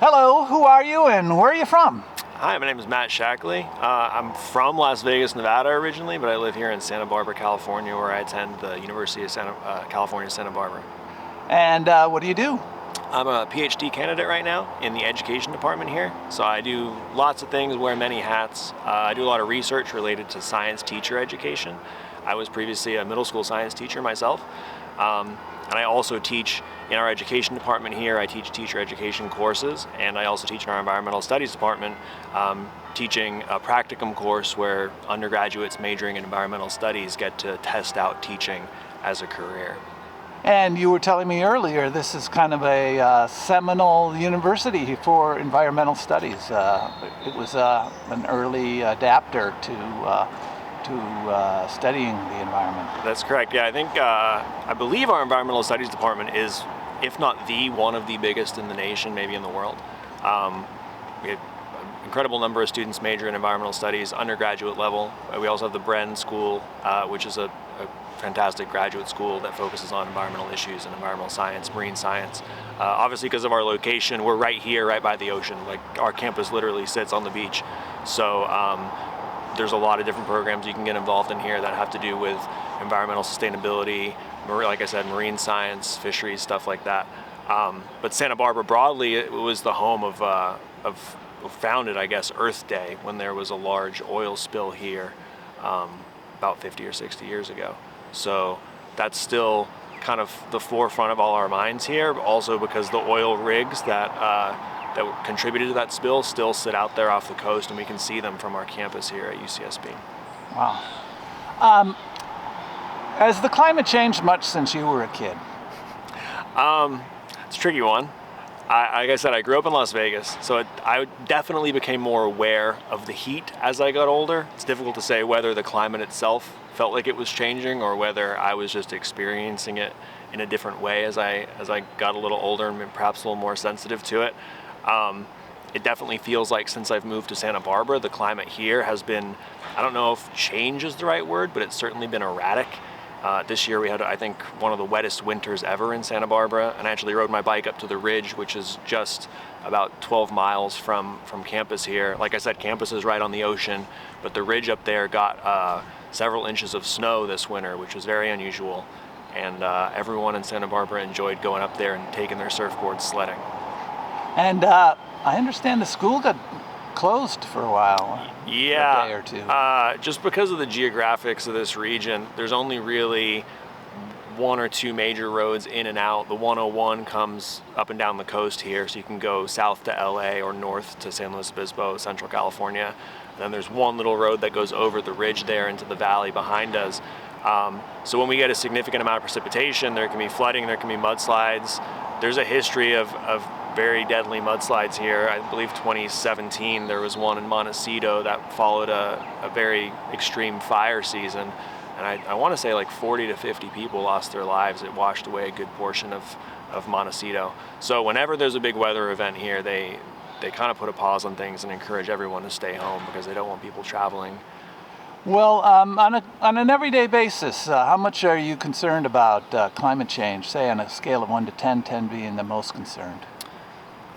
Hello, who are you and where are you from? Hi, my name is Matt Schachley. I'm from Las Vegas, Nevada originally, but I live here in Santa Barbara, California, where I attend the University of California, Santa Barbara. And what do you do? I'm a Ph.D. candidate right now in the education department here. So I do lots of things, wear many hats. I do a lot of research related to science teacher education. I was previously a middle school science teacher myself. And I also teach in our education department here. I teach teacher education courses, and I also teach in our environmental studies department, teaching a practicum course where undergraduates majoring in environmental studies get to test out teaching as a career. And you were telling me earlier, this is kind of a seminal university for environmental studies. It was an early adapter to studying the environment. That's correct. Yeah, I believe our environmental studies department is, if not one of the biggest in the nation, maybe in the world. We have an incredible number of students major in environmental studies, undergraduate level. We also have the Bren School, which is a fantastic graduate school that focuses on environmental issues and environmental science, marine science. Obviously, because of our location, we're right here, right by the ocean. Like, our campus literally sits on the beach. So there's a lot of different programs you can get involved in here that have to do with environmental sustainability, like I said, marine science, fisheries, stuff like that. But Santa Barbara broadly, it was the home of founded, I guess, Earth Day, when there was a large oil spill here about 50 or 60 years ago. So that's still kind of the forefront of all our minds here, also because the oil rigs that contributed to that spill still sit out there off the coast, and we can see them from our campus here at UCSB. Wow. Has the climate changed much since you were a kid? It's a tricky one. Like I said, I grew up in Las Vegas, so I definitely became more aware of the heat as I got older. It's difficult to say whether the climate itself felt like it was changing or whether I was just experiencing it in a different way as I got a little older and perhaps a little more sensitive to it. It definitely feels like since I've moved to Santa Barbara, the climate here has been, I don't know if change is the right word, but it's certainly been erratic. This year we had, I think, one of the wettest winters ever in Santa Barbara, and I actually rode my bike up to the ridge, which is just about 12 miles from campus here. Like I said, campus is right on the ocean, but the ridge up there got several inches of snow this winter, which was very unusual, and everyone in Santa Barbara enjoyed going up there and taking their surfboards sledding. And I understand the school got closed for a while. Yeah, a day or two. Just because of the geographics of this region, there's only really one or two major roads in and out. The 101 comes up and down the coast here, so you can go south to LA or north to San Luis Obispo, Central California. And then there's one little road that goes over the ridge there into the valley behind us. So when we get a significant amount of precipitation, there can be flooding, there can be mudslides. There's a history of very deadly mudslides here. I believe 2017 there was one in Montecito that followed a very extreme fire season, and I want to say like 40 to 50 people lost their lives. It washed away a good portion of Montecito. So whenever there's a big weather event here, they kind of put a pause on things and encourage everyone to stay home because they don't want people traveling. Well, on an everyday basis, how much are you concerned about climate change, say on a scale of 1 to 10, 10 being the most concerned?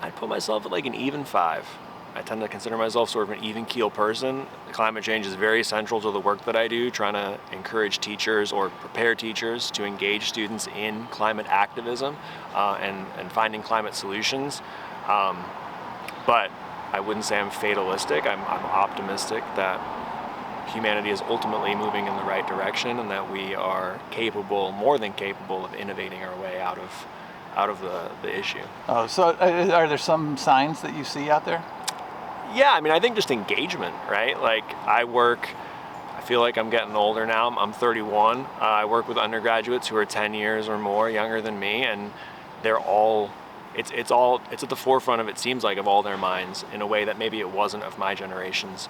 I'd put myself at like an even 5. I tend to consider myself sort of an even keel person. Climate change is very central to the work that I do, trying to encourage teachers or prepare teachers to engage students in climate activism and finding climate solutions. But I wouldn't say I'm fatalistic. I'm optimistic that humanity is ultimately moving in the right direction and that we are capable, more than capable, of innovating our way out of the issue. Oh, so are there some signs that you see out there? Yeah, I mean, I think just engagement, right? Like, I feel like I'm getting older now. I'm 31. I work with undergraduates who are 10 years or more younger than me, and they're all, it's at the forefront of, it seems like, of all their minds in a way that maybe it wasn't of my generation's.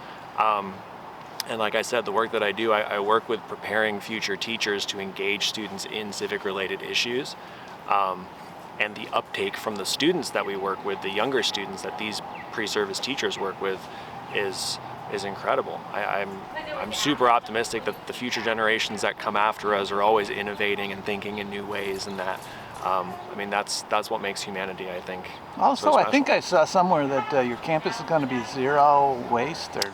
And like I said, the work that I do, I work with preparing future teachers to engage students in civic-related issues. And the uptake from the students that we work with, the younger students that these pre-service teachers work with, is incredible. I'm super optimistic that the future generations that come after us are always innovating and thinking in new ways, and that I mean, that's what makes humanity, I think. Also, so I think special. I saw somewhere that your campus is going to be zero waste, or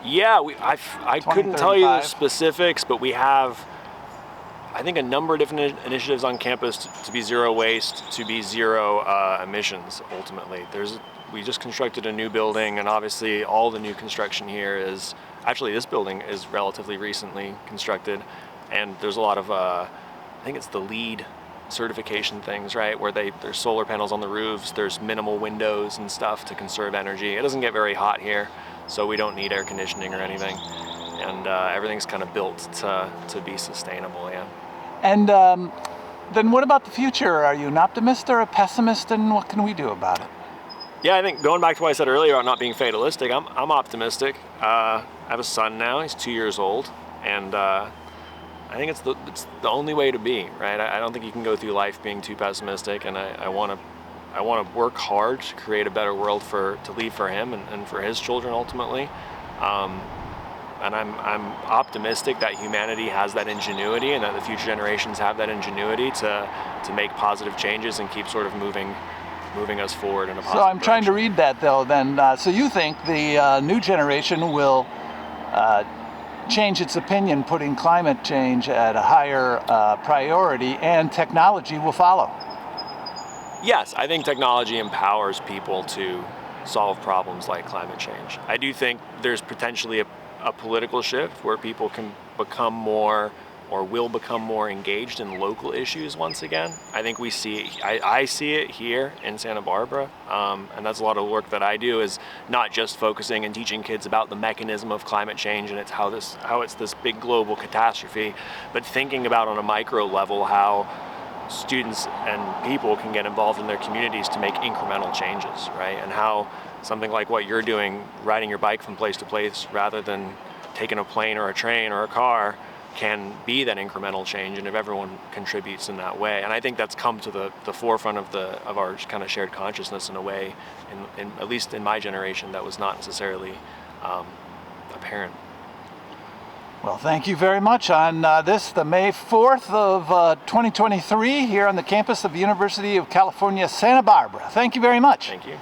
Yeah, I couldn't tell you the 2035. specifics, but we have, I think, a number of different initiatives on campus to be zero waste, to be zero emissions. Ultimately, we just constructed a new building, and obviously all the new construction here is actually, this building is relatively recently constructed, and there's a lot of I think it's the LEED certification things, right, where there's solar panels on the roofs, there's minimal windows and stuff to conserve energy. It doesn't get very hot here, so we don't need air conditioning or anything, and everything's kind of built to be sustainable. Yeah. And then what about the future? Are you an optimist or a pessimist, and what can we do about it? Yeah, I think going back to what I said earlier about not being fatalistic, I'm optimistic. I have a son now; he's 2 years old, and I think it's the only way to be, right? I don't think you can go through life being too pessimistic, and I want to work hard to create a better world to leave for him and for his children ultimately. And I'm optimistic that humanity has that ingenuity, and that the future generations have that ingenuity to make positive changes and keep sort of moving us forward in a positive So I'm trying to direction. read that though. Then, so you think the new generation will change its opinion, putting climate change at a higher priority, and technology will follow? Yes, I think technology empowers people to solve problems like climate change. I do think there's potentially a political shift where people can become more or will become more engaged in local issues once again. I think we see it, I see it here in Santa Barbara, and that's a lot of the work that I do, is not just focusing and teaching kids about the mechanism of climate change and how it's this big global catastrophe, but thinking about on a micro level how students and people can get involved in their communities to make incremental changes, right? And how something like what you're doing, riding your bike from place to place rather than taking a plane or a train or a car, can be that incremental change, and if everyone contributes in that way. And I think that's come to the forefront of our kind of shared consciousness in a way, in at least in my generation, that was not necessarily apparent. Well, thank you very much on the May 4th of 2023 here on the campus of the University of California, Santa Barbara. Thank you very much. Thank you.